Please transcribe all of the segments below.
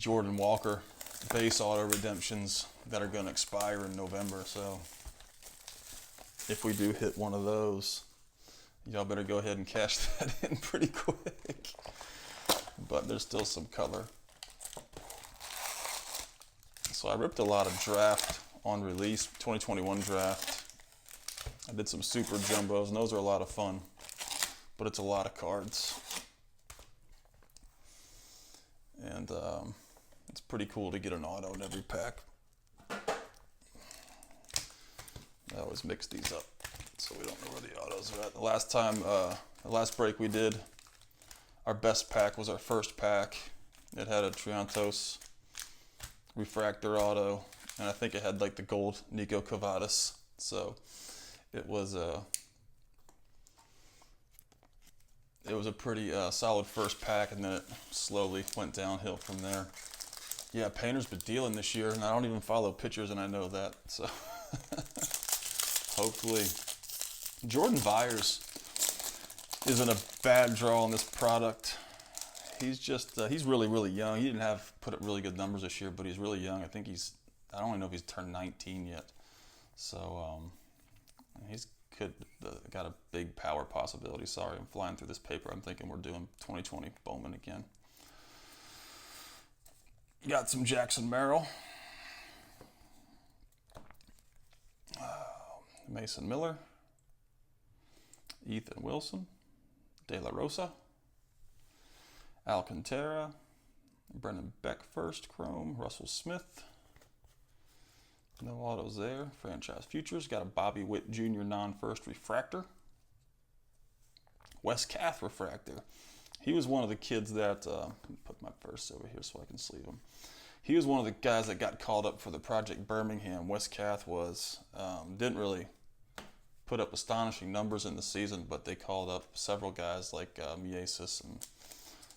Jordan Walker base auto redemptions that are going to expire in November. So if we do hit one of those, y'all better go ahead and cash that in pretty quick. But there's still some color. So I ripped a lot of draft on release, 2021 draft. I did some super jumbos, and those are a lot of fun, but it's a lot of cards. And it's pretty cool to get an auto in every pack. I always mix these up so we don't know where the autos are at. The last time, the last break we did, our best pack was our first pack. It had a Triantos refractor auto, and I think it had like the gold Nico Cavadas. So it was a pretty solid first pack, and then it slowly went downhill from there. Yeah, Painter's been dealing this year, and I don't even follow pitchers, and I know that. So hopefully, Jordan Vyers isn't a bad draw on this product. He's just he's really young. He didn't put up really good numbers this year, but he's really young. I think I don't even know if he's turned 19 yet. So he's got a big power possibility. Sorry, I'm flying through this paper. I'm thinking we're doing 2020 Bowman again. Got some Jackson Merrill, Mason Miller, Ethan Wilson, De La Rosa, Alcantara, Brennan Beck first chrome, Russell Smith. No autos there. Franchise Futures. Got a Bobby Witt Jr. non-first refractor. Wes Kath refractor. He was one of the kids that, put my first over here so I can sleeve him. He was one of the guys that got called up for the Project Birmingham. Wes Kath was, didn't really put up astonishing numbers in the season, but they called up several guys like Miesis and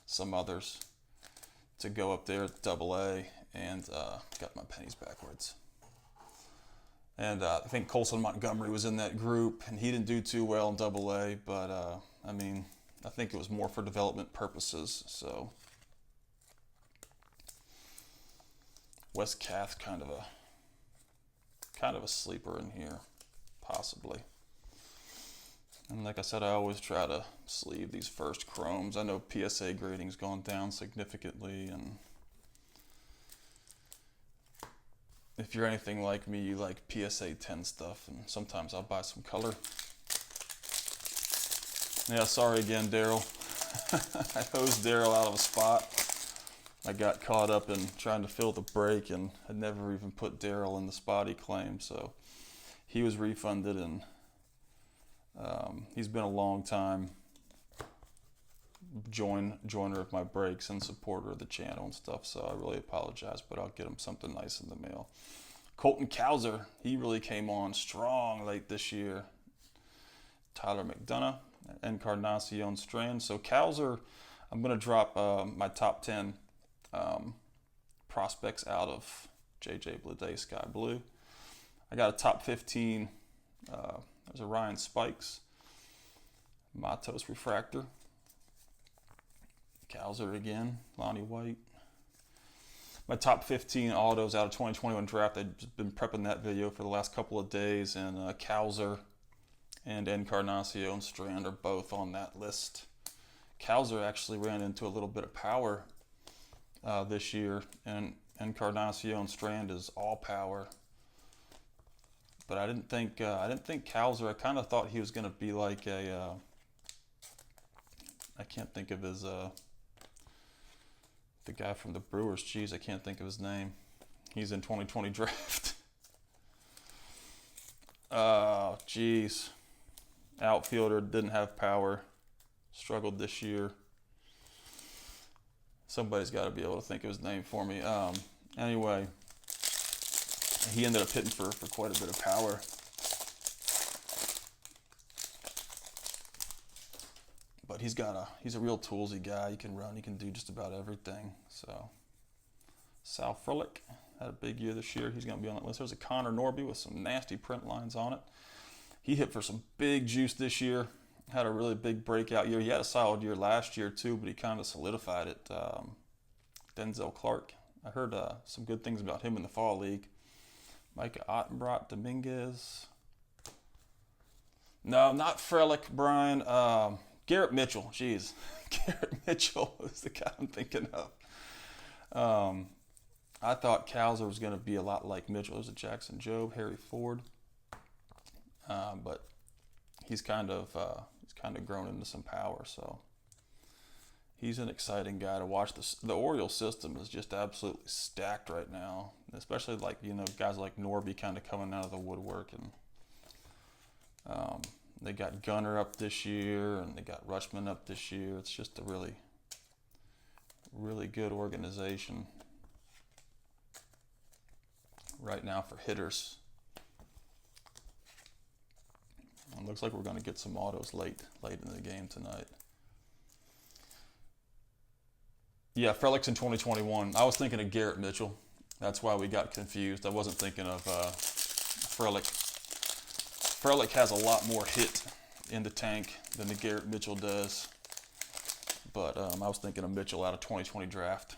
some others to go up there at AA, and got my pennies backwards. And I think Colson Montgomery was in that group, and he didn't do too well in AA, but I mean, I think it was more for development purposes. So Wes Kath kind of a sleeper in here, possibly. And like I said, I always try to sleeve these first chromes. I know PSA grading's gone down significantly, and if you're anything like me, you like PSA 10 stuff, and sometimes I'll buy some color. Yeah, sorry again, Daryl. I hosed Daryl out of a spot. I got caught up in trying to fill the break, and had never even put Daryl in the spot he claimed, so he was refunded, and he's been a long time joiner of my breaks and supporter of the channel and stuff, so I really apologize, but I'll get him something nice in the mail. Colton Cowser, he really came on strong late this year. Tyler McDonough, Encarnacion Strand. So Cowser, I'm going to drop my top 10 prospects out of JJ Bleday Sky Blue. I got a top 15. There's a Ryan Spikes, Matos Refractor, Cowser again, Lonnie White. My top 15 autos out of 2021 draft. I've been prepping that video for the last couple of days, and Cowser and Encarnacion Strand are both on that list. Cowser actually ran into a little bit of power this year, and Encarnacion Strand is all power. But I didn't think Cowser. I kind of thought he was going to be like a. I can't think of his. The guy from the Brewers. Geez, I can't think of his name. He's in 2020 draft. Oh, geez. Outfielder, didn't have power. Struggled this year. Somebody's got to be able to think of his name for me. Anyway, he ended up hitting for quite a bit of power. But he's a real toolsy guy. He can run. He can do just about everything. So, Sal Frelick had a big year this year. He's going to be on that list. There's a Connor Norby with some nasty print lines on it. He hit for some big juice this year. Had a really big breakout year. He had a solid year last year too, but he kind of solidified it. Denzel Clark I heard some good things about him in the fall league. Micah Ottenbrot, Dominguez. No, not Frelick, Brian. Garrett Mitchell. Jeez. Garrett Mitchell is the guy I'm thinking of. I thought Cowser was going to be a lot like Mitchell. There's a Jackson Jobe, Harry Ford. But he's kind of grown into some power, so he's an exciting guy to watch. The Orioles system is just absolutely stacked right now, especially like, guys like Norby kind of coming out of the woodwork, and they got Gunner up this year and they got Rutschman up this year. It's just a really, really good organization right now for hitters. It looks like we're going to get some autos late in the game tonight. Yeah, Frelick's in 2021. I was thinking of Garrett Mitchell. That's why we got confused. I wasn't thinking of Frelick. Frelick has a lot more hit in the tank than the Garrett Mitchell does. But I was thinking of Mitchell out of 2020 draft.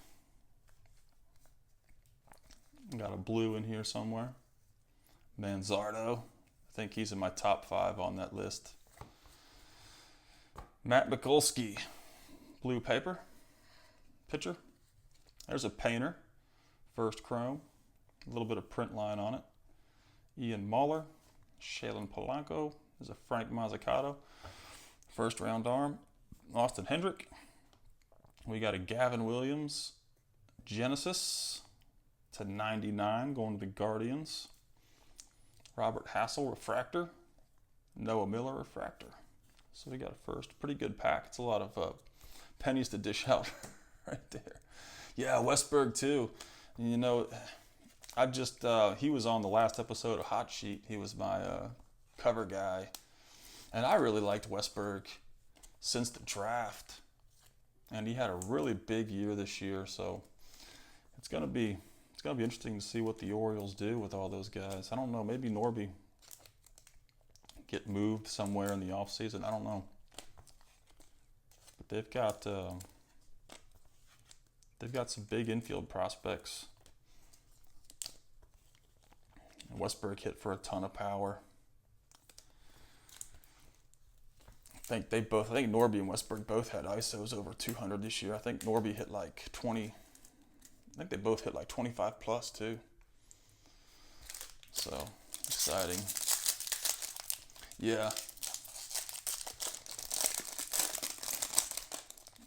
Got a blue in here somewhere. Manzardo. I think he's in my top 5 on that list. Matt Mikulski. Blue paper. Pitcher. There's a Painter. First chrome. A little bit of print line on it. Ian Muller. Shalen Polanco. There's a Frank Mazzucato. First round arm. Austin Hendrick. We got a Gavin Williams. Genesis. /99 going to the Guardians. Robert Hassel refractor. Noah Miller refractor. So we got a first pretty good pack. It's a lot of pennies to dish out right there. Yeah, Westberg too. I just he was on the last episode of Hot Sheet. He was my cover guy, and I really liked Westberg since the draft. And he had a really big year this year, so it's gonna be interesting to see what the Orioles do with all those guys. I don't know, maybe Norby get moved somewhere in the offseason. I don't know. But they've got some big infield prospects. And Westberg hit for a ton of power. I think Norby and Westberg both had ISOs over 200 this year. I think Norby hit like 20. I think they both hit like 25 plus too. So exciting. Yeah.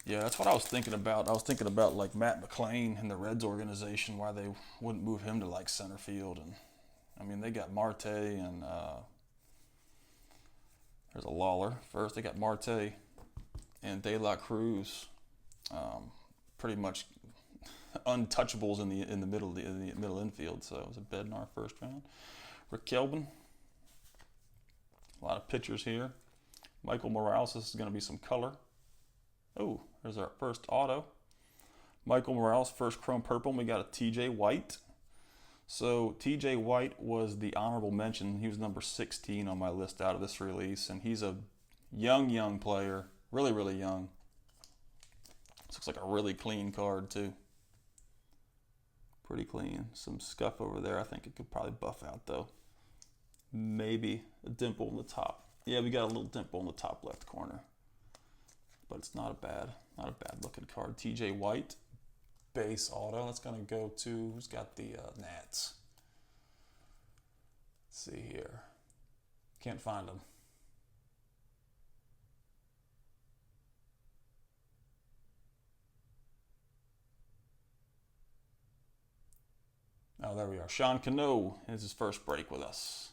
Yeah, that's what I was thinking about. I was thinking about like Matt McClain in the Reds organization, why they wouldn't move him to like center field. And I mean, they got Marte and there's a Lawler first. They got Marte and De La Cruz, pretty much untouchables in the middle infield. So it was a Bednar first round. Rick Kelvin. A lot of pitchers here. Michael Morales. This is going to be some color. Oh, there's our first auto. Michael Morales, first chrome purple. And we got a TJ White. So TJ White was the honorable mention. He was number 16 on my list out of this release, and he's a young player, really, really young. This looks like a really clean card too. Pretty clean. Some scuff over there. I think it could probably buff out though. Maybe a dimple in the top. Yeah, we got a little dimple in the top left corner. But it's not a bad looking card. TJ White, base auto. That's gonna go to, who's got the Nats? Let's see here. Can't find them. Oh, there we are. Sean Cano is his first break with us.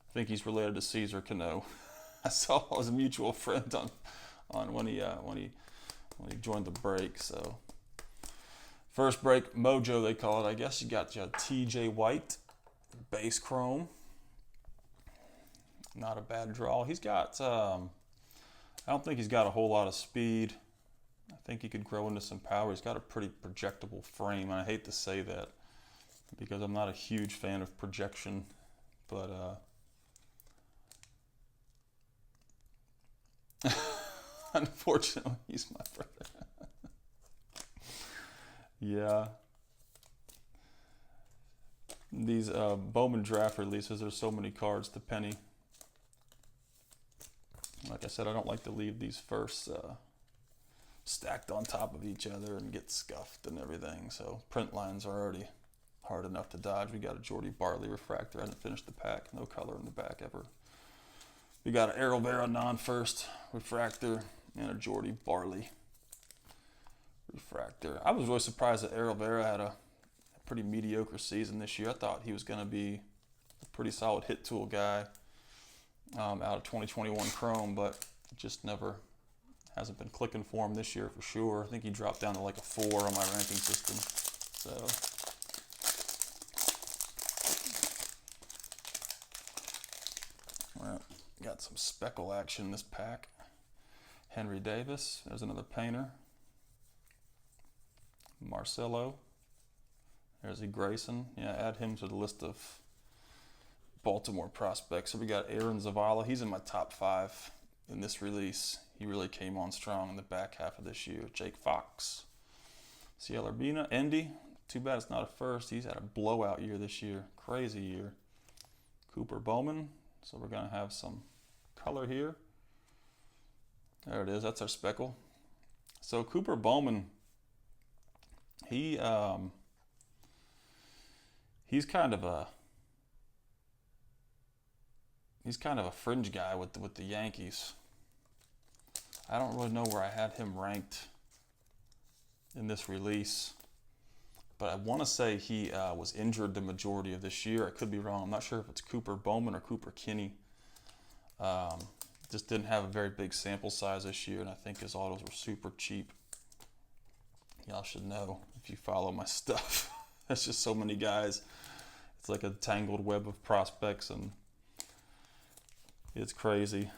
I think he's related to Caesar Cano. I saw him as a mutual friend on when he joined the break. So first break mojo they call it. I guess you got TJ White, base chrome. Not a bad draw. He's got I don't think he's got a whole lot of speed. I think he could grow into some power. He's got a pretty projectable frame, and I hate to say that because I'm not a huge fan of projection, but unfortunately, he's my brother. Yeah. these Bowman Draft releases, there's so many cards to penny. Like I said, I don't like to leave these first stacked on top of each other and get scuffed and everything. So print lines are already hard enough to dodge. We got a Jordy Barley refractor. I didn't finish the pack. No color in the back ever. We got an Errol Vera non-first refractor and a Jordy Barley refractor. I was really surprised that Errol Vera had a pretty mediocre season this year. I thought he was going to be a pretty solid hit tool guy out of 2021 Chrome, but just never hasn't been clicking for him this year for sure. I think he dropped down to like a 4 on my ranking system. So well, got some speckle action in this pack. Henry Davis, there's another painter. Marcelo, there's a Grayson. Yeah, add him to the list of Baltimore prospects. So we got Aaron Zavala. He's in my top 5 in this release. He really came on strong in the back half of this year. Jake Fox, Ciel Urbina, Endy. Too bad it's not a first. He's had a blowout year this year. Crazy year. Cooper Bowman. So we're going to have some color here. There it is. That's our speckle. So Cooper Bowman, he's kind of a fringe guy with the Yankees. I don't really know where I had him ranked in this release, but I want to say he was injured the majority of this year. I could be wrong. I'm not sure if it's Cooper Bowman or Cooper Kinney. Just didn't have a very big sample size this year, and I think his autos were super cheap. Y'all should know if you follow my stuff. There's just so many guys. It's like a tangled web of prospects, and it's crazy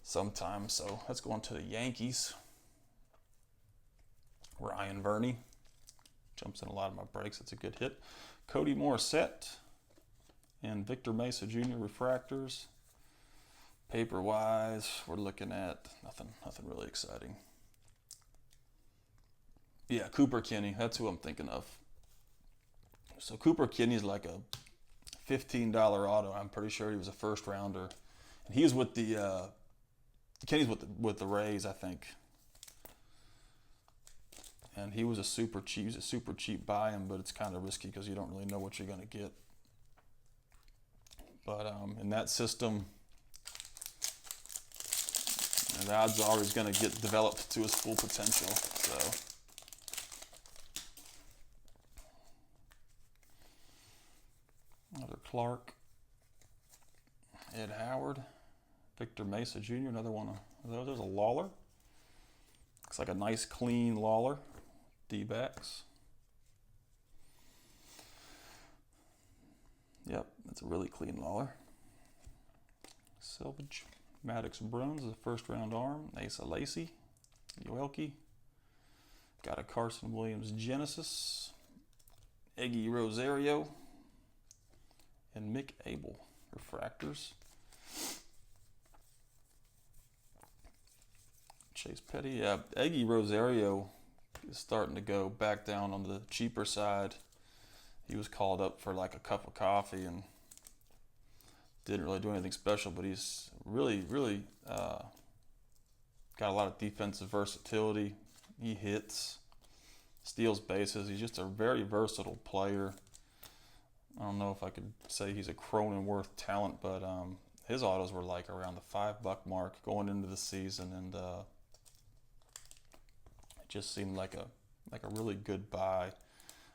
sometimes. So let's go on to the Yankees. Ryan Verney jumps in a lot of my breaks. It's a good hit. Cody Morissette and Victor Mesa Jr. refractors. Paper-wise, we're looking at nothing really exciting. Yeah, Cooper Kinney. That's who I'm thinking of. So Cooper Kinney is like a $15 auto. I'm pretty sure he was a first rounder, and he was with the Kenny's with the Rays, I think. And he was a super cheap buy him, but it's kind of risky because you don't really know what you're going to get. But in that system, the odds are he's going to get developed to his full potential. So another Clark, Ed Howard, Victor Mesa Jr., another one of those. There's a Lawler. Looks like a nice, clean Lawler. D-backs. Yep, that's a really clean Lawler. Selvage. Maddox Bruns is a first-round arm. Asa Lacy. Yoelke. Got a Carson Williams Genesis. Eggy Rosario. And Mick Abel refractors. Chase Petty. Eggy Rosario is starting to go back down on the cheaper side. He was called up for like a cup of coffee and didn't really do anything special, but he's really got a lot of defensive versatility. He hits, steals bases. He's just a very versatile player. I don't know if I could say he's a Cronenworth talent, but his autos were like around the $5 mark going into the season, and it just seemed like a really good buy.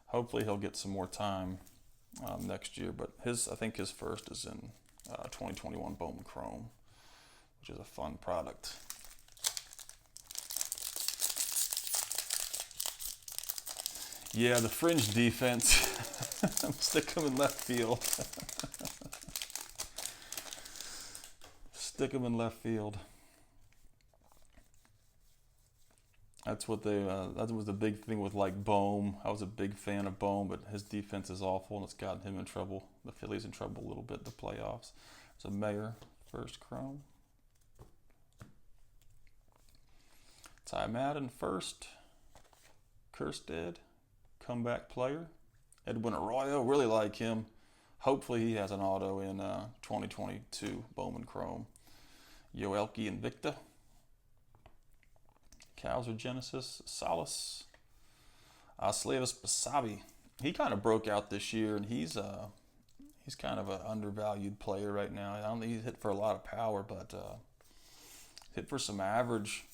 Hopefully he'll get some more time next year, but I think his first is in 2021 Bowman Chrome, which is a fun product. Yeah, the fringe defense. Stick him in left field. Stick him in left field. That's what that was the big thing with like Bohm. I was a big fan of Bohm, but his defense is awful, and it's gotten him in trouble. The Phillies in trouble a little bit in the playoffs. There's a Mayer, first Chrome. Ty Madden, first. Kerstead, comeback player. Edwin Arroyo, really like him. Hopefully he has an auto in 2022 Bowman Chrome. Yoelki Invicta. Kowser Genesis. Salas. Slavis Basabi. He kind of broke out this year, and he's kind of an undervalued player right now. I don't think he's hit for a lot of power, but hit for some average.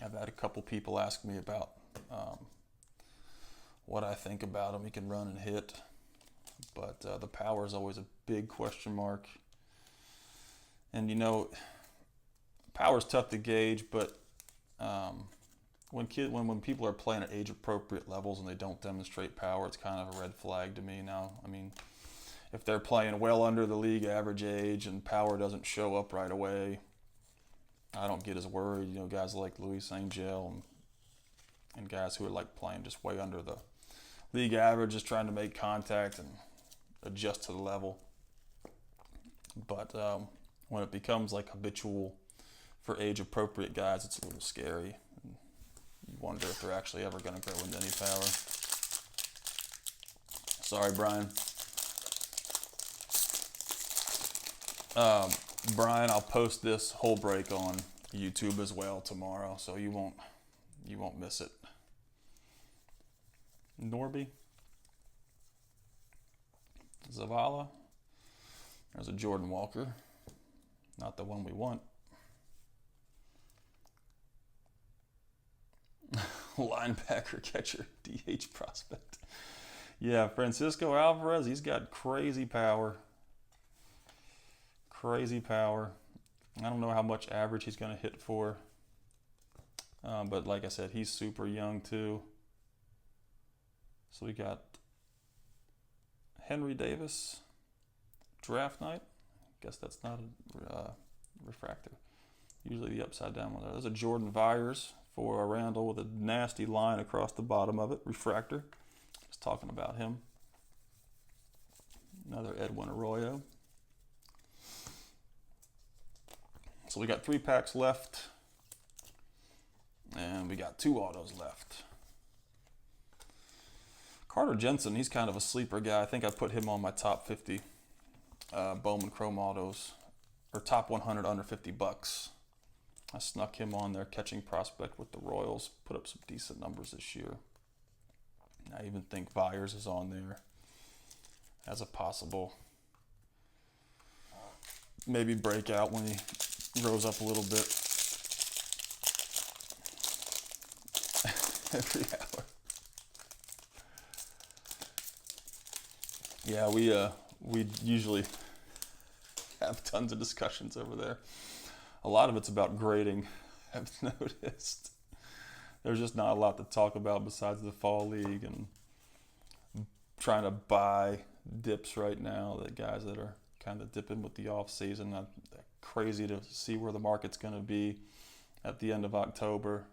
I've had a couple people ask me about what I think about him. He can run and hit, but the power is always a big question mark. And you know, power is tough to gauge, but when people are playing at age-appropriate levels and they don't demonstrate power, it's kind of a red flag to me now. I mean, if they're playing well under the league average age and power doesn't show up right away, I don't get as worried. You know, guys like Luis Angel and guys who are like playing just way under the league average, just trying to make contact and adjust to the level. But when it becomes like habitual for age-appropriate guys, it's a little scary. You wonder if they're actually ever going to grow into any power. Sorry, Brian. Brian, I'll post this whole break on YouTube as well tomorrow, so you won't miss it. Norby. Zavala. There's a Jordan Walker. Not the one we want. Linebacker, catcher, DH prospect. Yeah, Francisco Alvarez, he's got crazy power. Crazy power. I don't know how much average he's going to hit for. But like I said, he's super young too. So we got Henry Davis, draft night. Guess that's not a refractor. Usually the upside down one. There's a Jordan Vyers for a Randall with a nasty line across the bottom of it. Refractor. Just talking about him. Another Edwin Arroyo. So we got 3 packs left. And we got 2 autos left. Carter Jensen, he's kind of a sleeper guy. I think I put him on my top 50 Bowman Chrome autos, or top 100 under $50. I snuck him on there, catching prospect with the Royals. Put up some decent numbers this year. I even think Vyers is on there as a possible maybe breakout when he grows up a little bit. Every hour. Yeah, we usually have tons of discussions over there. A lot of it's about grading, I've noticed. There's just not a lot to talk about besides the fall league and trying to buy dips right now. The guys that are kind of dipping with the off season. Crazy to see where the market's going to be at the end of October.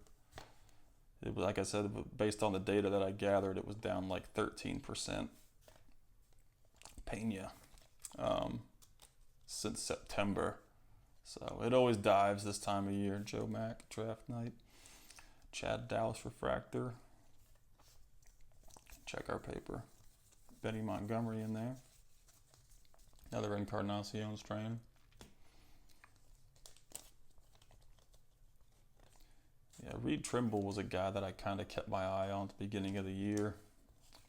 It was, like I said, based on the data that I gathered, it was down like 13%. Pena since September. So it always dives this time of year. Joe Mack, draft night. Chad Dallas refractor. Check our paper. Benny Montgomery in there. Another Encarnacion strain. Yeah, Reed Trimble was a guy that I kind of kept my eye on at the beginning of the year,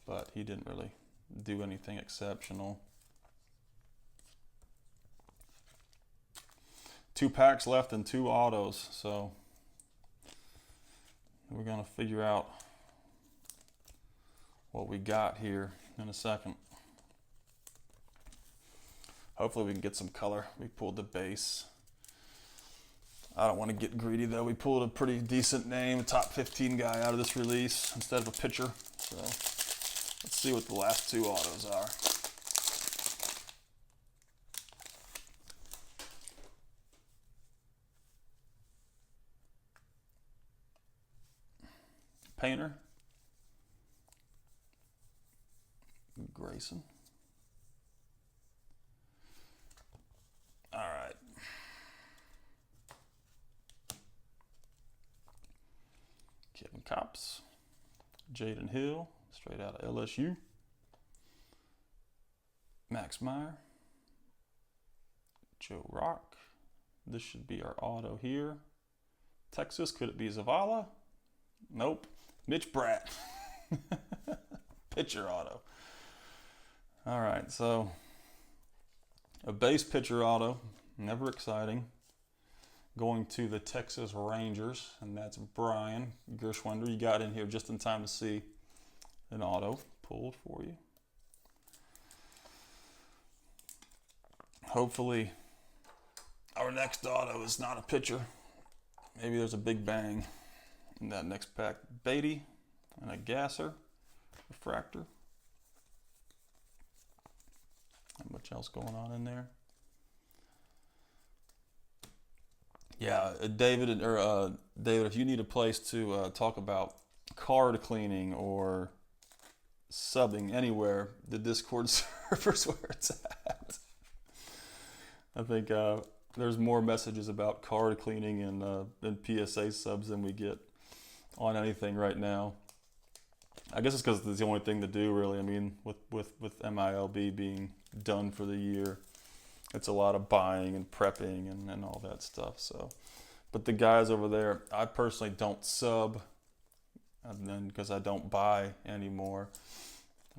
but he didn't really do anything exceptional. 2 packs left and 2 autos, so we're going to figure out what we got here in a second. Hopefully we can get some color. We pulled the base. I don't want to get greedy though. We pulled a pretty decent name, a top 15 guy out of this release instead of a pitcher. So let's see what the last 2 autos are. Painter. Grayson. All right. Kevin Copps. Jaden Hill. straight out of LSU. Max Meyer. Joe Rock. This should be our auto here. Texas, could it be Zavala? Nope. Mitch Bratt. Pitcher auto. All right, so a base pitcher auto, never exciting. Going to the Texas Rangers, and that's Brian Gershwinder. You got in here just in time to see an auto pulled for you. Hopefully our next auto is not a pitcher. Maybe there's a big bang in that next pack. Beatty and a Gasser refractor. Not much else going on in there. Yeah, David, if you need a place to talk about card cleaning or subbing anywhere, the Discord server's where it's at. I think there's more messages about card cleaning and PSA subs than we get on anything right now. I guess it's because it's the only thing to do, really. I mean, with MILB being done for the year, it's a lot of buying and prepping and all that stuff. So, but the guys over there, I personally don't sub, and then because I don't buy anymore.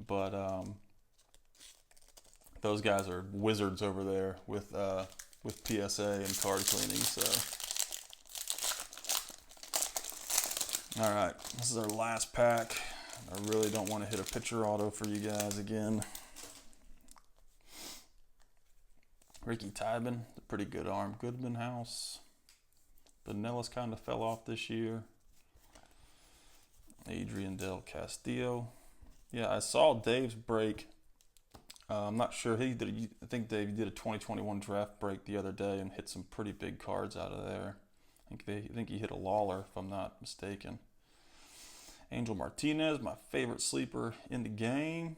But those guys are wizards over there with PSA and card cleaning. So, all right, this is our last pack. I really don't want to hit a pitcher auto for you guys again. Ricky Tybin, a pretty good arm. Goodman House. Benellis kind of fell off this year. Adrian Del Castillo. Yeah, I saw Dave's break. I'm not sure. I think Dave did a 2021 draft break the other day and hit some pretty big cards out of there. I think he hit a Lawler, if I'm not mistaken. Angel Martinez, my favorite sleeper in the game.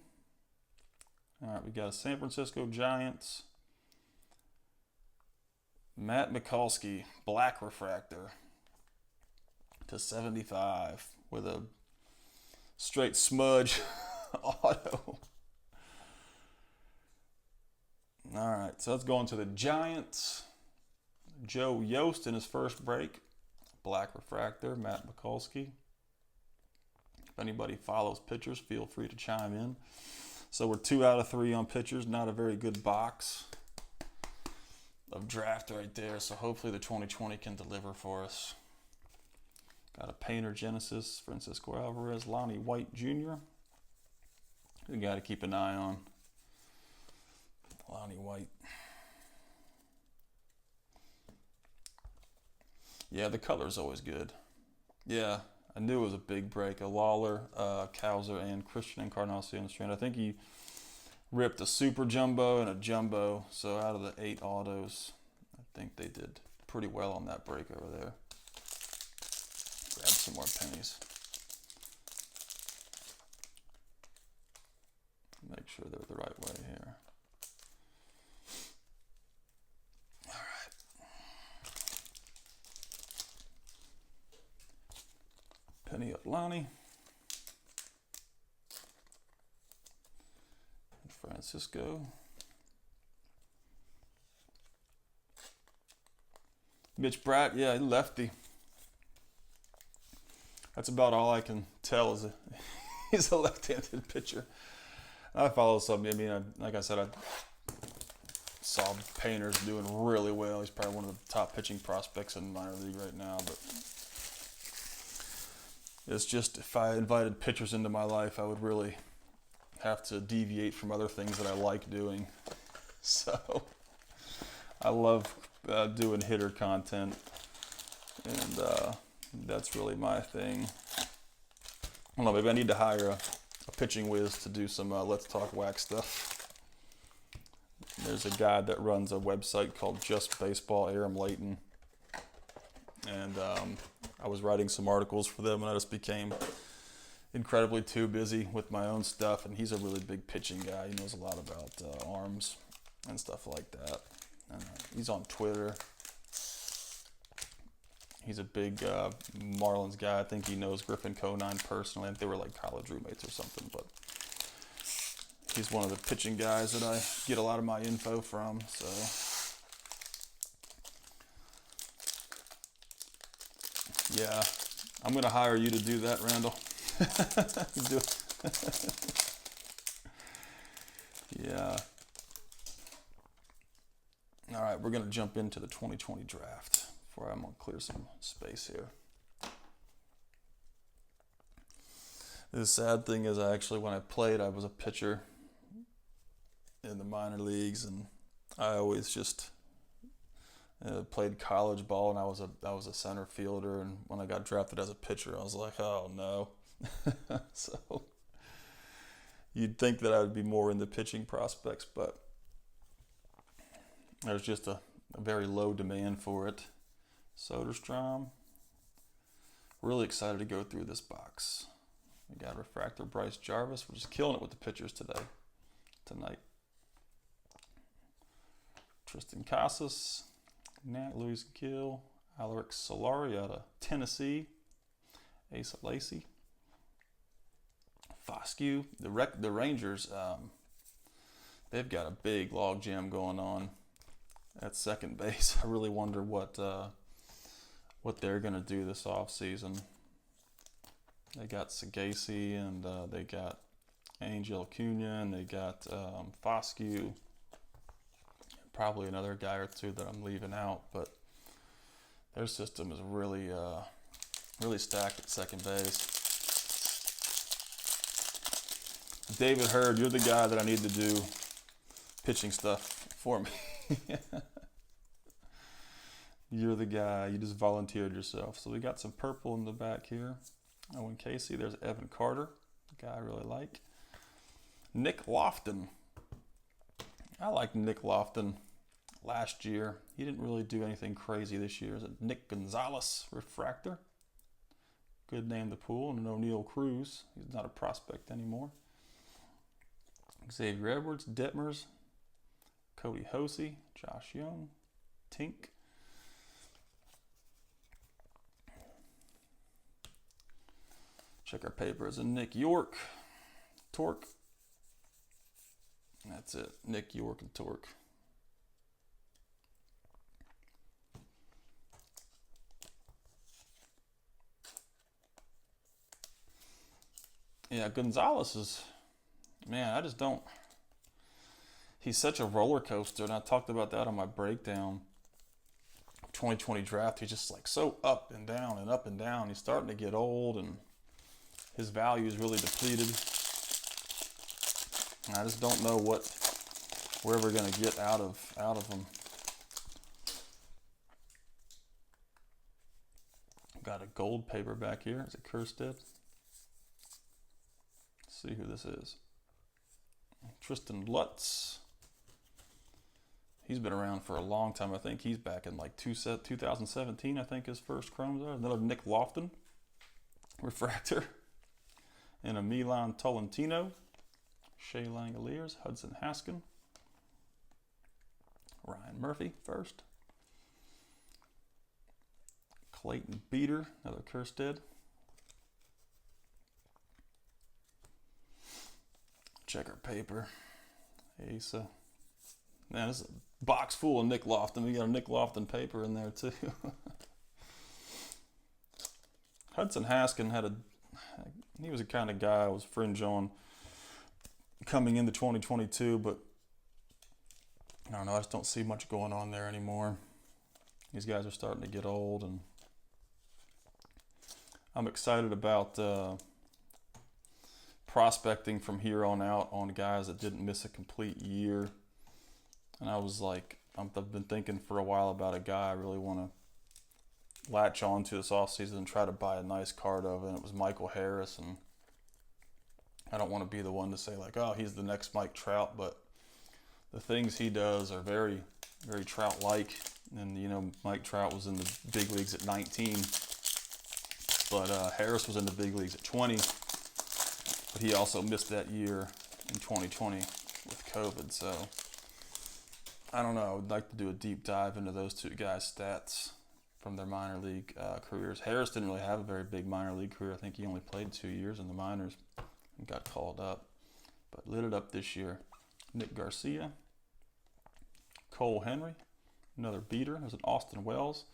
All right, we got a San Francisco Giants. Matt Mikulski, black refractor /75 with a straight smudge auto. All right, so let's go into the Giants. Joe Yost in his first break, black refractor, Matt Mikulski. If anybody follows pitchers, feel free to chime in. So we're 2 out of 3 on pitchers, not a very good box of draft right there, so hopefully the 2020 can deliver for us. Got a Painter Genesis, Francisco Alvarez, Lonnie White Jr. We got to keep an eye on Lonnie White. Yeah, the color's always good. Yeah, I knew it was a big break. A Lawler, Cowser, and Christian Encarnacion strand. I think he ripped a super jumbo and a jumbo. So out of the 8 autos, I think they did pretty well on that break over there. Grab some more pennies. Make sure they're the right way here. All right. Penny Atlani. Francisco. Mitch Bratt, yeah, lefty. That's about all I can tell is he's a left-handed pitcher. I follow some. I mean, like I said, I saw Painter's doing really well. He's probably one of the top pitching prospects in minor league right now. But it's just if I invited pitchers into my life, I would really have to deviate from other things that I like doing. So I love doing hitter content, and that's really my thing. I don't know, maybe I need to hire a pitching whiz to do some Let's Talk Wax stuff. There's a guy that runs a website called Just Baseball, Aram Layton, and I was writing some articles for them, and I just became incredibly too busy with my own stuff, and he's a really big pitching guy. He knows a lot about arms and stuff like that. And he's on Twitter. He's a big Marlins guy. I think he knows Griffin Conine personally. I think they were like college roommates or something, but he's one of the pitching guys that I get a lot of my info from. So yeah, I'm gonna hire you to do that, Randall. Do yeah. All right, we're gonna jump into the 2020 draft. Before I'm gonna clear some space here. The sad thing is, when I played, I was a pitcher in the minor leagues, and I always just played college ball, and I was a center fielder. And when I got drafted as a pitcher, I was like, oh no. So you'd think that I would be more in the pitching prospects, but there's just a very low demand for it. Soderstrom. Really excited to go through this box. We got refractor Bryce Jarvis. We're just killing it with the pitchers tonight. Tristan Casas, Nat Luis Gill, Alaric Solari out of Tennessee, Asa Lacy, Foscue. The Rangers, they've got a big log jam going on at second base. I really wonder what they're going to do this offseason. They got Sagasi, and they got Angel Acuna, and they got Foscue. Probably another guy or two that I'm leaving out, but their system is really stacked at second base. David Hurd, you're the guy that I need to do pitching stuff for me. You're the guy. You just volunteered yourself. So we got some purple in the back here. Owen Casey. There's Evan Carter, the guy I really like. Nick Lofton. I liked Nick Lofton last year. He didn't really do anything crazy this year. Is it Nick Gonzalez, refractor? Good name to pull. And O'Neill Cruz. He's not a prospect anymore. Xavier Edwards, Detmers, Cody Hosey, Josh Young, Tink. Check our papers. And Nick York, Torque. That's it. Nick York and Torque. Yeah, Gonzalez is, man, I just don't. He's such a roller coaster, and I talked about that on my breakdown. 2020 draft, he's just like so up and down and up and down. He's starting to get old, and his value is really depleted. And I just don't know what we're ever going to get out of him. Got a gold paper back here. Is it Kerstead? Let's see who this is. Tristan Lutz. He's been around for a long time. I think he's back in like 2017, I think his first chromes are. Another Nick Lofton, refractor. And a Milan Tolentino. Shea Langoliers, Hudson Haskin. Ryan Murphy first. Clayton Beater, another Kerstead. Checker paper. Asa. Man, this is a box full of Nick Lofton. We got a Nick Lofton paper in there too. Hudson Haskin he was the kind of guy I was fringe on coming into 2022, but I don't know, I just don't see much going on there anymore. These guys are starting to get old, and I'm excited about prospecting from here on out on guys that didn't miss a complete year. And I was like, I've been thinking for a while about a guy I really want to latch on to this offseason and try to buy a nice card of, and it was Michael Harris. And I don't want to be the one to say like, oh, he's the next Mike Trout, but the things he does are very, very Trout-like. And, you know, Mike Trout was in the big leagues at 19, but Harris was in the big leagues at 20. But he also missed that year in 2020 with COVID. So I don't know. I would like to do a deep dive into those two guys' stats from their minor league careers. Harris didn't really have a very big minor league career. I think he only played 2 years in the minors and got called up, but lit it up this year. Nick Garcia, Cole Henry, another beater. There's an Austin Wells.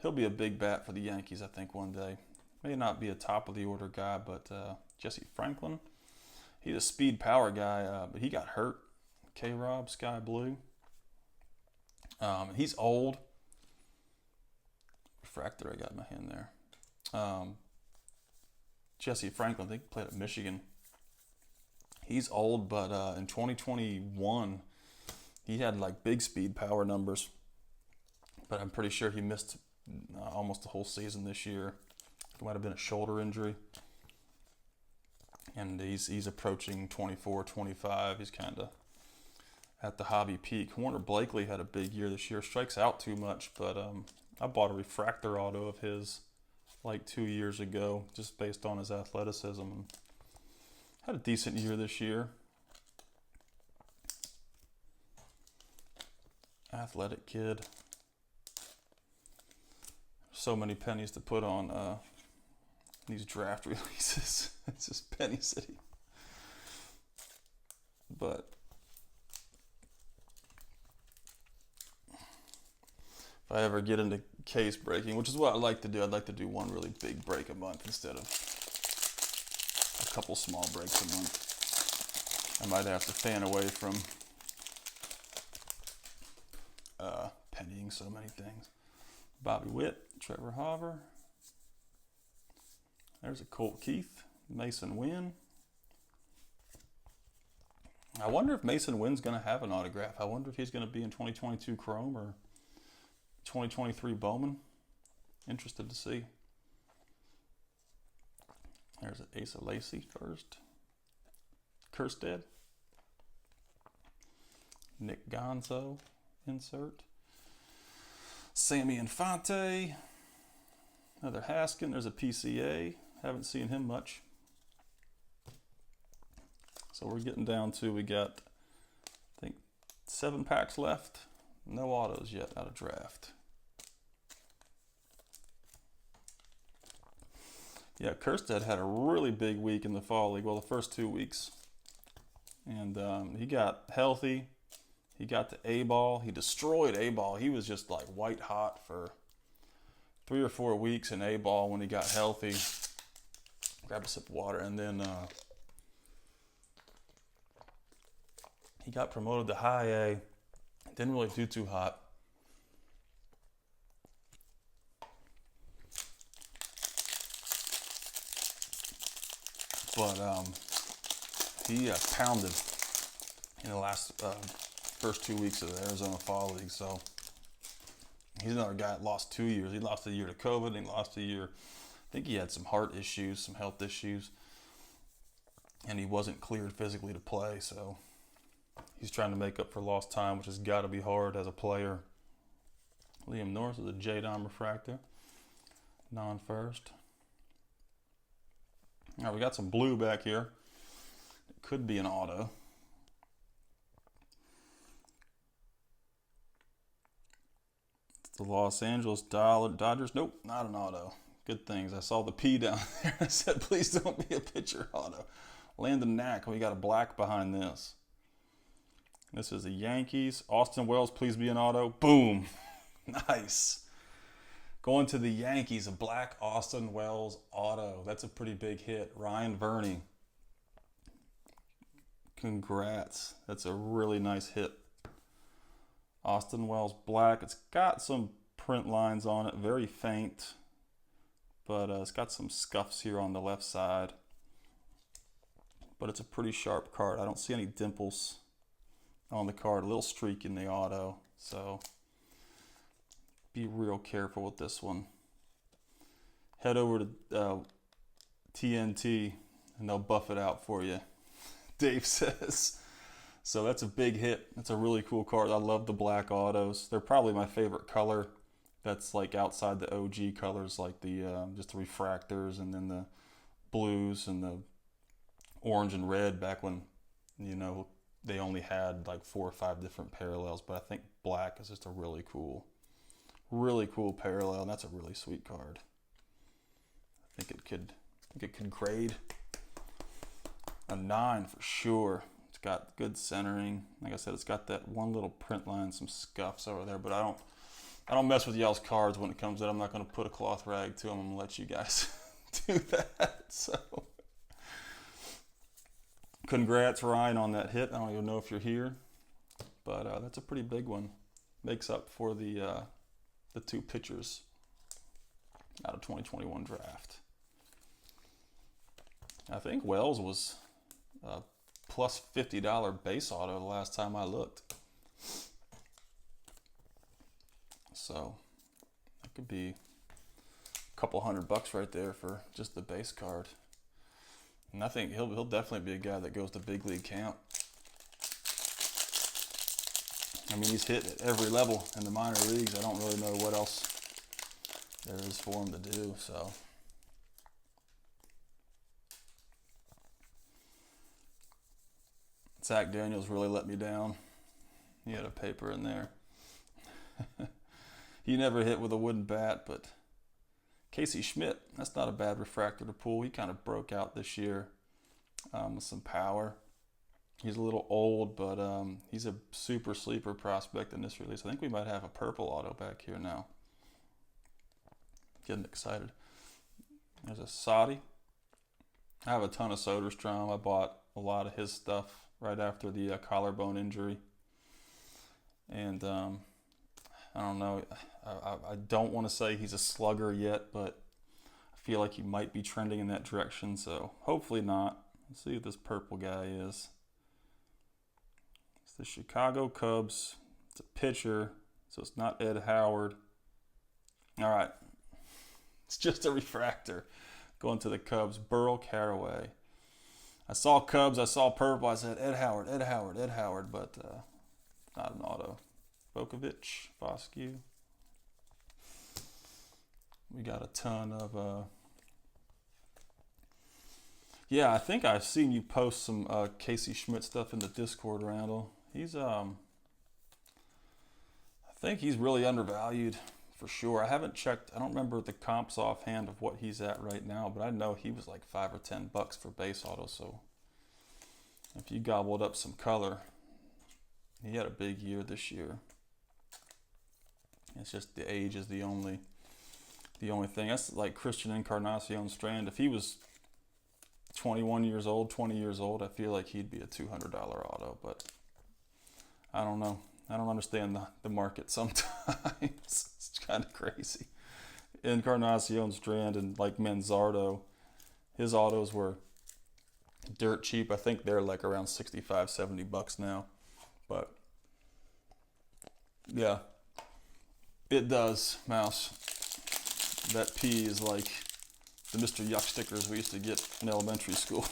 He'll be a big bat for the Yankees, I think, one day. May not be a top of the order guy, but Jesse Franklin, he's a speed power guy, but he got hurt. K-Rob, Sky Blue. He's old. Refractor, I got in my hand there. Jesse Franklin, I think, played at Michigan. He's old, but in 2021, he had like big speed power numbers. But I'm pretty sure he missed almost the whole season this year. It might have been a shoulder injury. And he's approaching 24, 25. He's kind of at the hobby peak. Warner Blakely had a big year this year. Strikes out too much, but I bought a refractor auto of his like 2 years ago just based on his athleticism. And had a decent year this year. Athletic kid. So many pennies to put on these draft releases. It's just Penny City. But if I ever get into case breaking, which is what I like to do, I'd like to do one really big break a month instead of a couple small breaks a month. I might have to fan away from pennying so many things. Bobby Witt, Trevor Hauver. There's a Colt Keith, Mason Wynn. I wonder if Mason Wynn's going to have an autograph. I wonder if he's going to be in 2022 Chrome or 2023 Bowman. Interested to see. There's an Asa Lacy first. Kerstead. Nick Gonzo insert. Sammy Infante. Another Haskin. There's a PCA. Haven't seen him much. So we're getting down to, we got, I think, 7 packs left. No autos yet out of draft. Yeah, Kerstead had a really big week in the fall league. Well, the first 2 weeks. And he got healthy. He got to A-ball. He destroyed A-ball. He was just like white hot for 3 or 4 weeks in A-ball when he got healthy. Grab a sip of water. And then he got promoted to high A. Didn't really do too hot. But he pounded in the last first 2 weeks of the Arizona Fall League. So he's another guy that lost 2 years. He lost a year to COVID, and he lost a year. I think he had some heart issues, some health issues, and he wasn't cleared physically to play. So he's trying to make up for lost time, which has got to be hard as a player. Liam Norris is a J-Dom refractor, non-first. All right, we got some blue back here. It could be an auto. It's the Los Angeles Dodgers. Nope, not an auto. Good things. I saw the P down there. I said, please don't be a pitcher auto. Landon Knack. We got a black behind this. This is the Yankees. Austin Wells, please be an auto. Boom. Nice. Going to the Yankees, a black Austin Wells auto. That's a pretty big hit. Ryan Verney. Congrats. That's a really nice hit. Austin Wells black. It's got some print lines on it. Very faint. But it's got some scuffs here on the left side. But it's a pretty sharp card. I don't see any dimples on the card. A little streak in the auto. So be real careful with this one. Head over to TNT and they'll buff it out for you, Dave says. So that's a big hit. That's a really cool card. I love the black autos. They're probably my favorite color. That's like outside the OG colors, like the just the refractors, and then the blues and the orange and red back when, you know, they only had like 4 or 5 different parallels. But I think black is just a really cool Really cool parallel, and that's a really sweet card. I think it could grade a 9 for sure. It's got good centering. Like I said, it's got that one little print line, some scuffs over there, but I don't mess with y'all's cards when it comes to it. I'm not going to put a cloth rag to them. I'm going to let you guys do that. So, congrats, Ryan, on that hit. I don't even know if you're here, but that's a pretty big one. Makes up for the 2 pitchers out of 2021 draft. I think Wells was plus $50 base auto the last time I looked. So that could be a couple $100 right there for just the base card. And I think he'll definitely be a guy that goes to big league camp. I mean, he's hit at every level in the minor leagues. I don't really know what else there is for him to do. So Zach Daniels really let me down. He had a paper in there. He never hit with a wooden bat, but Casey Schmidt, that's not a bad refractor to pull. He kind of broke out this year with some power. He's a little old, but he's a super sleeper prospect in this release. I think we might have a purple auto back here now. Getting excited. There's a Sadi. I have a ton of Soderstrom. I bought a lot of his stuff right after the collarbone injury. And I don't know. I don't want to say he's a slugger yet, but I feel like he might be trending in that direction. So hopefully not. Let's see who this purple guy is. It's the Chicago Cubs. It's a pitcher, so it's not Ed Howard. All right. It's just a refractor. Going to the Cubs, Burl Caraway. I saw Cubs, I saw purple. I said Ed Howard, but not an auto. Bokovic, Foscue. We got a ton of. Yeah, I think I've seen you post some Casey Schmidt stuff in the Discord, Randall. He's I think he's really undervalued for sure. I haven't checked. I don't remember the comps offhand of what he's at right now, but I know he was like $5 or $10 for base auto. So if you gobbled up some color, he had a big year this year. It's just the age is the only thing. That's like Christian Encarnacion Strand. If he was 21 years old, 20 years old, I feel like he'd be a $200 auto, but I don't know. I don't understand the market sometimes. It's kind of crazy. Encarnacion Strand and like Manzardo, his autos were dirt cheap. I think they're like around $65-$70 now. But yeah, it does, Mouse. That P is like the Mr. Yuck stickers we used to get in elementary school.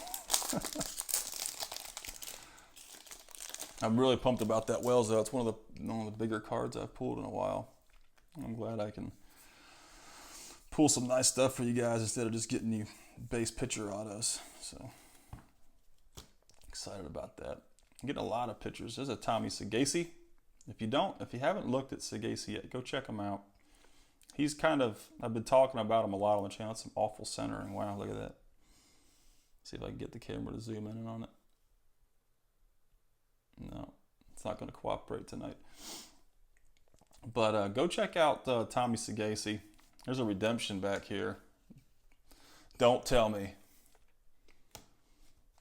I'm really pumped about that Wells though. It's one of the bigger cards I've pulled in a while. I'm glad I can pull some nice stuff for you guys instead of just getting you base pitcher autos. So excited about that. I'm getting a lot of pictures. There's a Tommy Sagasi. If you haven't looked at Sagasi yet, go check him out. He's I've been talking about him a lot on the channel. It's some awful centering. Wow, look at that. See if I can get the camera to zoom in on it. No, it's not going to cooperate tonight. But go check out Tommy Sagasi. There's a redemption back here. Don't tell me.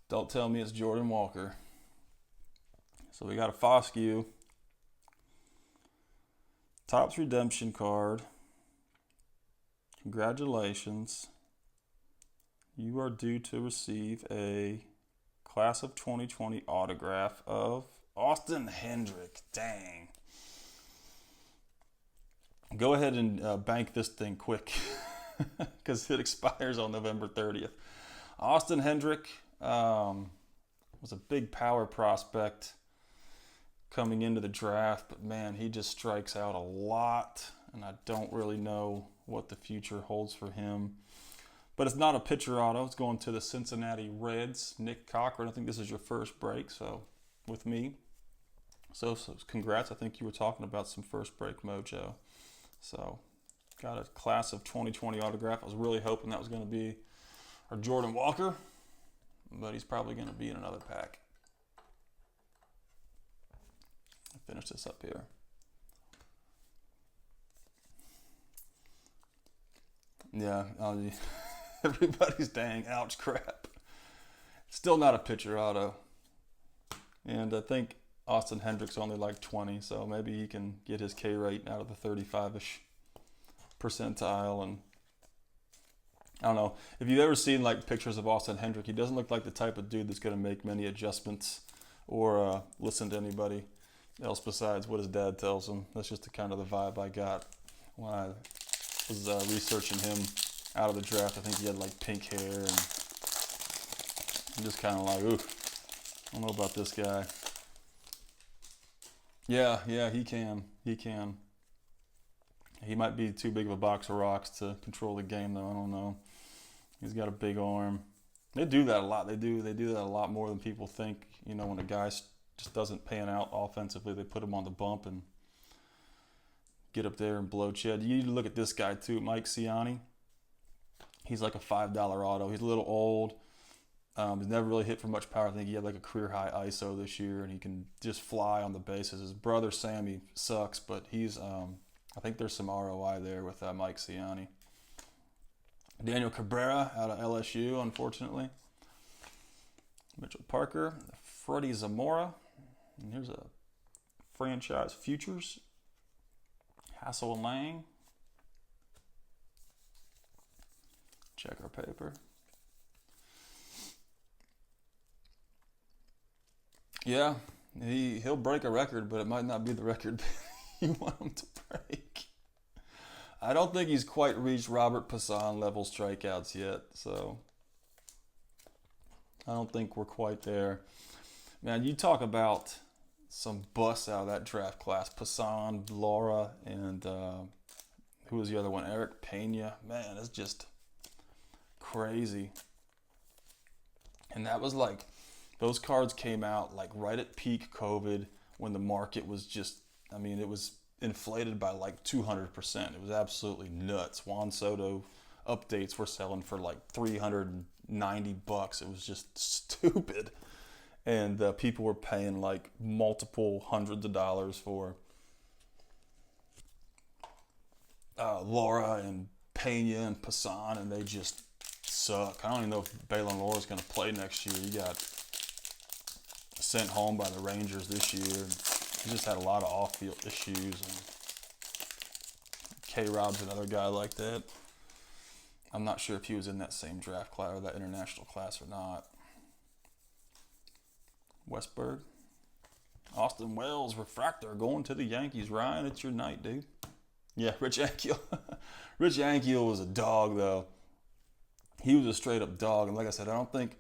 Don't tell me it's Jordan Walker. So we got a Foscue. Topps redemption card. Congratulations. You are due to receive a class of 2020 autograph of Austin Hendrick. Dang. Go ahead and bank this thing quick because it expires on November 30th. Austin Hendrick was a big power prospect coming into the draft, but man, he just strikes out a lot, and I don't really know what the future holds for him. But it's not a pitcher auto. It's going to the Cincinnati Reds. Nick Cochran, I think this is your first break, so with me. So congrats. I think you were talking about some first break mojo. So got a class of 2020 autograph. I was really hoping that was going to be our Jordan Walker, but he's probably going to be in another pack. I'll finish this up here. Yeah, everybody's dang ouch crap. Still not a pitcher auto. And I think Austin Hendricks only like 20, so maybe he can get his K rate out of the 35-ish percentile. And I don't know, if you've ever seen like pictures of Austin Hendrick, he doesn't look like the type of dude that's going to make many adjustments or listen to anybody else besides what his dad tells him. That's just the kind of the vibe I got when I was researching him out of the draft. I think he had like pink hair, and I'm just kind of like, ooh, I don't know about this guy. Yeah, he can. He might be too big of a box of rocks to control the game, though. I don't know. He's got a big arm. They do that a lot. They do that a lot more than people think. You know, when a guy just doesn't pan out offensively, they put him on the bump and get up there and blow Chad. You need to look at this guy too, Mike Ciani. He's like a $5 auto. He's a little old. He's never really hit for much power. I think he had like a career high ISO this year, and he can just fly on the bases. His brother Sammy sucks, but he's I think there's some ROI there with Mike Ciani. Daniel Cabrera out of LSU, unfortunately. Mitchell Parker, Freddie Zamora, and here's a franchise futures. Hassel and Lang. Checker paper. Yeah, he'll break a record, but it might not be the record you want him to break. I don't think he's quite reached Robert Passan level strikeouts yet, so I don't think we're quite there. Man, you talk about some busts out of that draft class. Passan, Laura, and who was the other one? Eric Pena. Man, it's just crazy. And that was like, those cards came out like right at peak COVID when the market was just, I mean, it was inflated by like 200%. It was absolutely nuts. Juan Soto updates were selling for like $390. It was just stupid. And people were paying like multiple hundreds of dollars for Laura and Pena and Passan, and they just suck. I don't even know if Balin Laura's going to play next year. He got sent home by the Rangers this year. He just had a lot of off-field issues. And K-Rob's another guy like that. I'm not sure if he was in that same draft class or that international class or not. Westberg. Austin Wells, refractor, going to the Yankees. Ryan, it's your night, dude. Yeah, Rich Ankiel. Rich Ankiel was a dog, though. He was a straight-up dog. And like I said, I don't think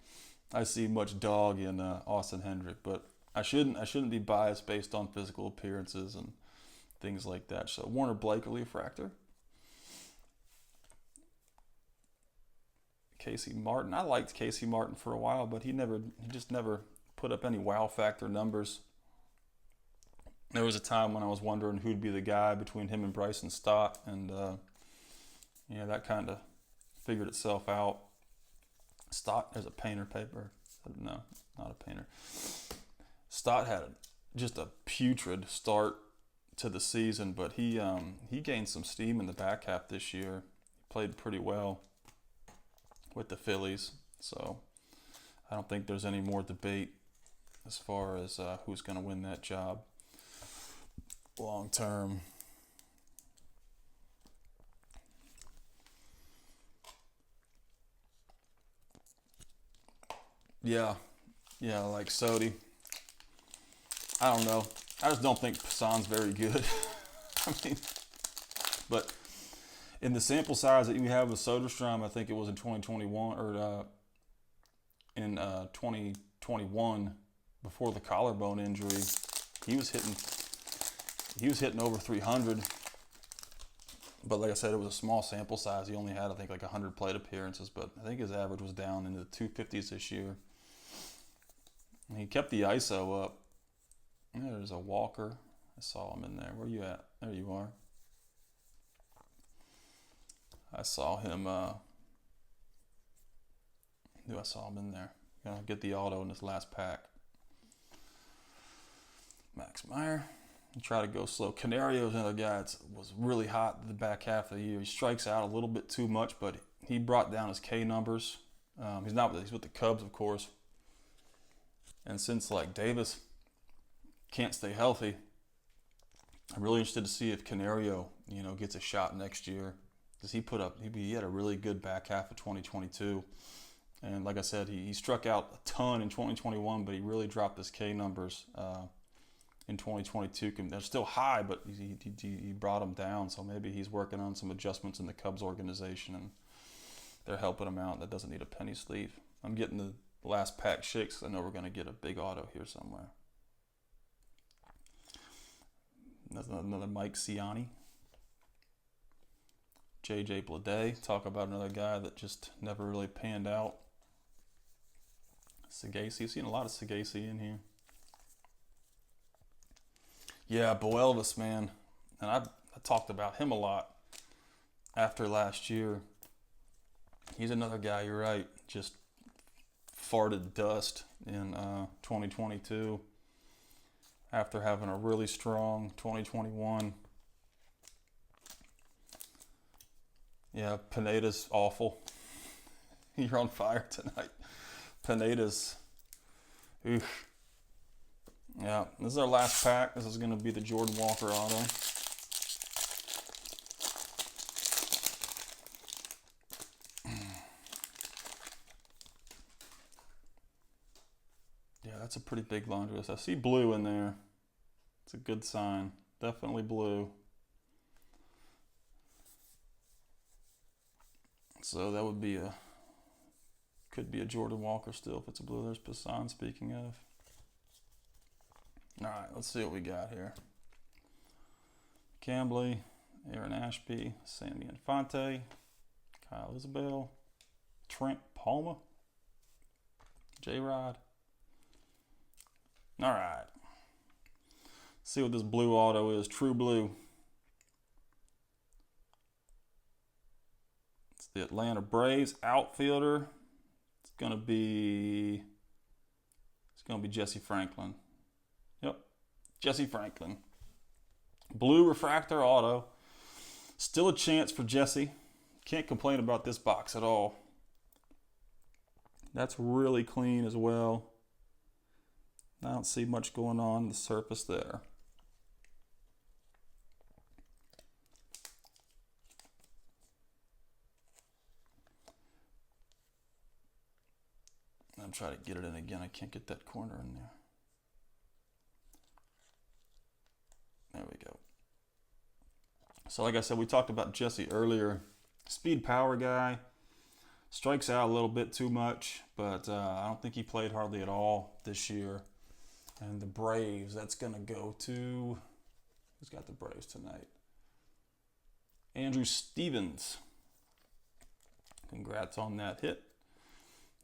I see much dog in Austin Hendrick. But I shouldn't be biased based on physical appearances and things like that. So Warner Blakely, refractor. Casey Martin. I liked Casey Martin for a while, but he just never put up any wow factor numbers. There was a time when I was wondering who'd be the guy between him and Bryson Stott, and yeah, that kind of figured itself out. Stott, there's a painter paper. No, not a painter. Stott had just a putrid start to the season, but he gained some steam in the back half this year. He played pretty well with the Phillies, so I don't think there's any more debate as far as who's going to win that job long term. Yeah, like Sodi. I don't know. I just don't think Passan's very good. I mean, but in the sample size that you have with Soderstrom, I think it was in 2021 or in 2021 before the collarbone injury, he was hitting over 300. But like I said, it was a small sample size. He only had, I think, like 100 plate appearances, but I think his average was down into the 250s this year. And he kept the ISO up. There's a Walker. I saw him in there. Where you at? There you are. I saw him. Knew I saw him in there. Gonna get the auto in this last pack. Max Meyer. Try to go slow. Canario's another guy that was really hot in the back half of the year. He strikes out a little bit too much, but he brought down his K numbers. He's with the Cubs, of course. And since like Davis can't stay healthy, I'm really interested to see if Canario, gets a shot next year. Because he had a really good back half of 2022. And like I said, he struck out a ton in 2021, but he really dropped his K numbers in 2022. They're still high, but he brought them down. So maybe he's working on some adjustments in the Cubs organization, and they're helping him out. That doesn't need a penny sleeve. I'm getting the last pack shakes. I know we're going to get a big auto here somewhere. That's another Mike Ciani. J.J. Bleday. Talk about another guy that just never really panned out. Sagasi. Seen a lot of Sagasi in here. Yeah, Bo Elvis, man. And I talked about him a lot after last year. He's another guy, you're right, just farted dust in 2022 after having a really strong 2021. Yeah, Pineda's awful. You're on fire tonight. Pineda's, oof. Yeah, this is our last pack. This is going to be the Jordan Walker auto. Yeah, that's a pretty big laundry list. I see blue in there. It's a good sign. Definitely blue. So that would be could be a Jordan Walker still if it's a blue. There's Passan, speaking of. All right, let's see what we got here. Cambley, Aaron Ashby, Sammy Infante, Kyle Isabel, Trent Palmer, J-Rod. All right. Let's see what this blue auto is. True blue. It's the Atlanta Braves outfielder. It's gonna be Jesse Franklin. Yep, Jesse Franklin. Blue refractor auto. Still a chance for Jesse. Can't complain about this box at all. That's really clean as well. I don't see much going on the surface there. I'm trying to get it in again. I can't get that corner in there. There we go. So like I said, we talked about Jesse earlier. Speed power guy. Strikes out a little bit too much, but I don't think he played hardly at all this year. And the Braves, that's going to go to... Who's got the Braves tonight? Andrew Stevens. Congrats on that hit.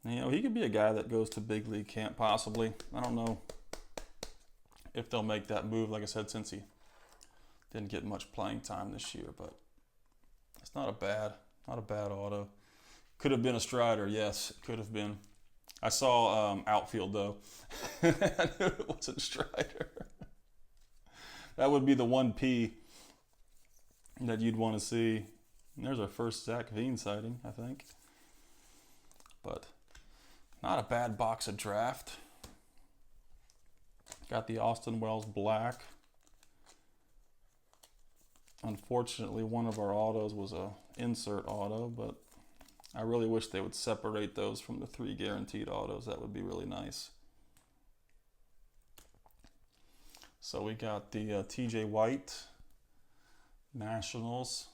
And, he could be a guy that goes to big league camp possibly. I don't know if they'll make that move, like I said, since he didn't get much playing time this year, but it's not a bad auto. Could have been a Strider, yes, it could have been. I saw outfield though. I knew it wasn't Strider. That would be the 1P that you'd want to see. And there's our first Zach Veen sighting, I think. But not a bad box of draft. Got the Austin Wells black. Unfortunately, one of our autos was a insert auto, but I really wish they would separate those from the 3 guaranteed autos. That would be really nice. So we got the TJ White Nationals,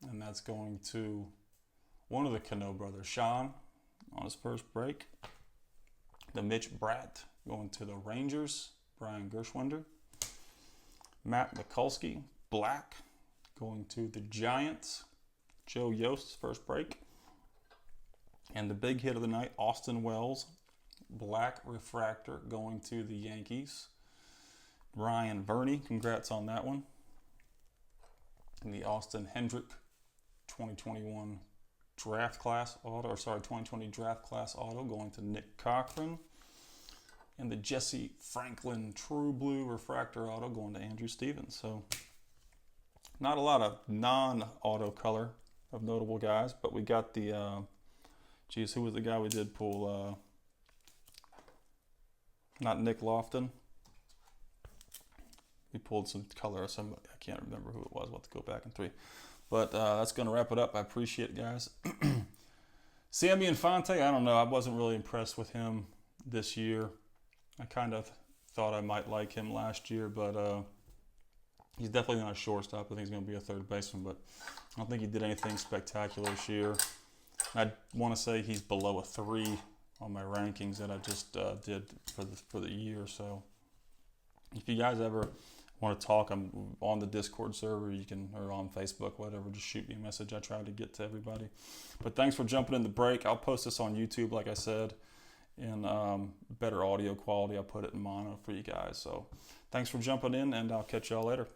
and that's going to one of the Cano brothers, Sean, on his first break. The Mitch Bratt going to the Rangers, Brian Gershwinder. Matt Mikulski, black, going to the Giants, Joe Yost's first break. And the big hit of the night, Austin Wells, black refractor, going to the Yankees. Ryan Verney, congrats on that one. And the Austin Hendrick 2021 draft class auto, 2020 draft class auto going to Nick Cochran. And the Jesse Franklin True Blue refractor auto going to Andrew Stevens. So not a lot of non-auto color of notable guys, but we got the, who was the guy we did pull? Not Nick Lofton. We pulled some color of somebody. I can't remember who it was. We'll have to go back in 3. But that's going to wrap it up. I appreciate it, guys. Sammy Infante, I don't know. I wasn't really impressed with him this year. I kind of thought I might like him last year, but he's definitely not a shortstop. I think he's going to be a third baseman, but I don't think he did anything spectacular this year. I want to say he's below a 3 on my rankings that I just did for the year. So if you guys ever want to talk, I'm on the Discord server, or on Facebook, whatever, just shoot me a message. I try to get to everybody. But thanks for jumping in the break. I'll post this on YouTube, like I said, in better audio quality. I'll put it in mono for you guys. So thanks for jumping in, and I'll catch y'all later.